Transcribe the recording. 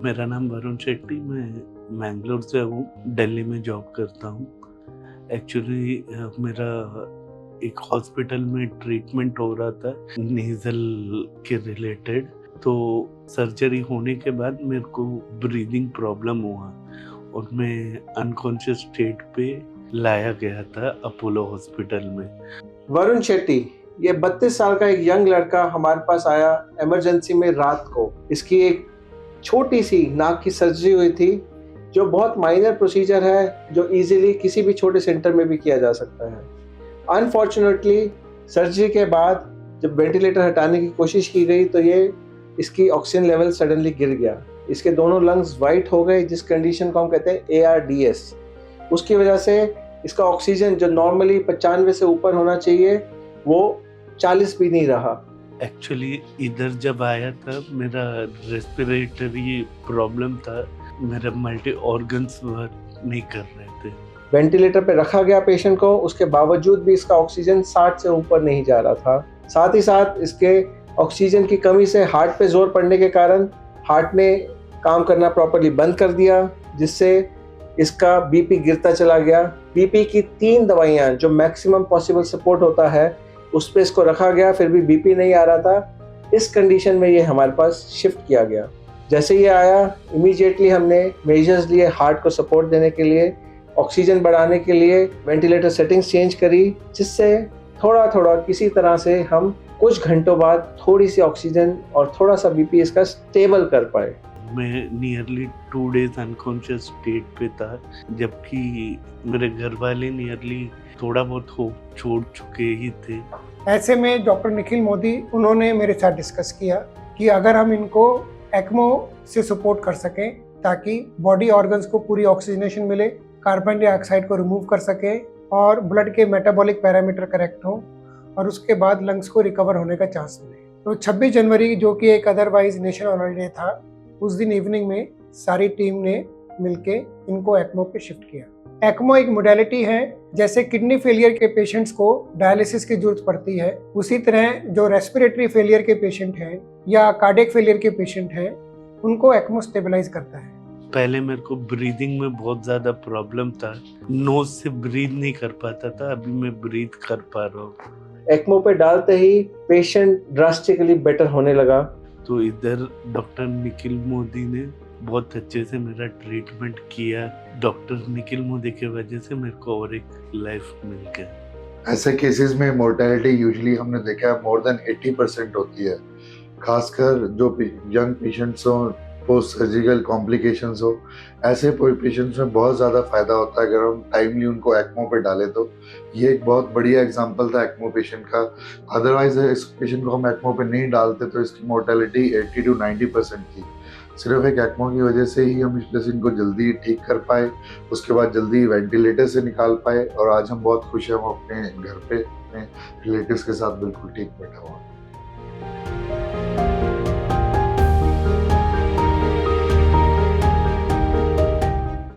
मेरा नाम वरुण शेट्टी, मैं मैंगलोर से हूँ, दिल्ली में जॉब करता हूँ। एक्चुअली मेरा एक हॉस्पिटल में ट्रीटमेंट हो रहा था नेज़ल के रिलेटेड, तो सर्जरी होने के बाद मेरे को ब्रीदिंग प्रॉब्लम हुआ और मैं अनकॉन्शियस स्टेट पे लाया गया था अपोलो हॉस्पिटल में। वरुण शेट्टी, ये 32 साल का एक यंग लड़का हमारे पास आया इमरजेंसी में रात को। इसकी एक छोटी सी नाक की सर्जरी हुई थी, जो बहुत माइनर प्रोसीजर है, जो इजीली किसी भी छोटे सेंटर में भी किया जा सकता है। अनफॉर्चुनेटली सर्जरी के बाद जब वेंटिलेटर हटाने की कोशिश की गई तो इसकी ऑक्सीजन लेवल सडनली गिर गया। इसके दोनों लंग्स वाइट हो गए, जिस कंडीशन को हम कहते हैं ARDS। उसकी वजह से इसका ऑक्सीजन जो नॉर्मली 95 से ऊपर होना चाहिए वो 40 भी नहीं रहा। एक्चुअली इधर जब आया था मेरा रेस्पिरेटरी प्रॉब्लम था, मेरा मल्टी ऑर्गन्स वर्क नहीं कर रहे थे। वेंटिलेटर पे रखा गया पेशेंट को, उसके बावजूद भी इसका ऑक्सीजन 60 से ऊपर नहीं जा रहा था। साथ ही साथ इसके ऑक्सीजन की कमी से हार्ट पे जोर पड़ने के कारण हार्ट ने काम करना प्रॉपर्ली बंद कर दिया, जिससे इसका बीपी गिरता चला गया। बीपी की 3 दवाइयाँ जो मैक्सिमम पॉसिबल सपोर्ट होता है उस पर इसको रखा गया, फिर भी बीपी नहीं आ रहा था। इस कंडीशन में ये हमारे पास शिफ्ट किया गया। जैसे ये आया, इमीडिएटली हमने मेजर्स लिए हार्ट को सपोर्ट देने के लिए, ऑक्सीजन बढ़ाने के लिए वेंटिलेटर सेटिंग्स चेंज करी, जिससे थोड़ा थोड़ा किसी तरह से हम कुछ घंटों बाद थोड़ी सी ऑक्सीजन और थोड़ा सा बीपी इसका स्टेबल कर पाए। मैं नियरली 2 डेज अनकॉन्शियस स्टेट पे था, जबकि मेरे घर वाले नियरली थोड़ा बहुत होप छोड़ चुके ही थे। ऐसे में डॉक्टर निखिल मोदी उन्होंने मेरे साथ डिस्कस किया कि अगर हम इनको ECMO से सपोर्ट कर सकें ताकि बॉडी ऑर्गन्स को पूरी ऑक्सीजनेशन मिले, कार्बन डाइऑक्साइड को रिमूव कर सके और ब्लड के मेटाबॉलिक पैरामीटर करेक्ट हो और उसके बाद लंग्स को रिकवर होने का चांस मिले। तो 26 जनवरी जो कि एक अदरवाइज नेशनल हॉलीडे था, उस दिन इवनिंग में सारी टीम ने मिलके इनको ECMO पे शिफ्ट किया। ECMO एक मोडेलिटी है, जैसे किडनी फेलियर के पेशेंट्स को डायलिसिस की जरूरत पड़ती है, उसी तरह जो रेस्पिरेटरी फेलियर के पेशेंट हैं या कार्डियक फेलियर के पेशेंट हैं, उनको ECMO स्टेबलाइज करता है। पहले मेरे को ब्रीदिंग में बहुत ज़्यादा प्रॉब्लम था, नोज से ब्रीद नहीं कर पाता था, अभी मैं ब्रीद कर पा रहा हूँ। ECMO पे डालते ही पेशेंट ड्रास्टिकली बेटर होने लगा। तो इधर डॉक्टर निखिल मोदी ने बहुत अच्छे से मेरा ट्रीटमेंट किया। डॉक्टर निखिल मोदी की वजह से मेरे को और एक लाइफ मिल गया। ऐसे केसेस में मोर्टेलिटी यूजुअली हमने देखा है मोर देन 80% होती है, खासकर जो यंग पेशेंट्स हो, पोस्ट सर्जिकल कॉम्प्लिकेशंस हो। ऐसे पेशेंट्स में बहुत ज़्यादा फ़ायदा होता है अगर हम टाइमली उनको ECMO पे डालें तो। ये एक बहुत बढ़िया एग्जांपल था ECMO पेशेंट का। अदरवाइज इस पेशेंट को हम ECMO पे नहीं डालते तो इसकी मोर्टेलिटी 80 to 90% थी। सिर्फ एक ECMO की वजह से ही हम इस पेशेंट को जल्दी ठीक कर पाए, उसके बाद जल्दी वेंटिलेटर से निकाल पाए और आज हम बहुत खुश हैं, हम अपने घर पे अपने रिलेटिव्स के साथ बिल्कुल ठीक बैठा हुआ।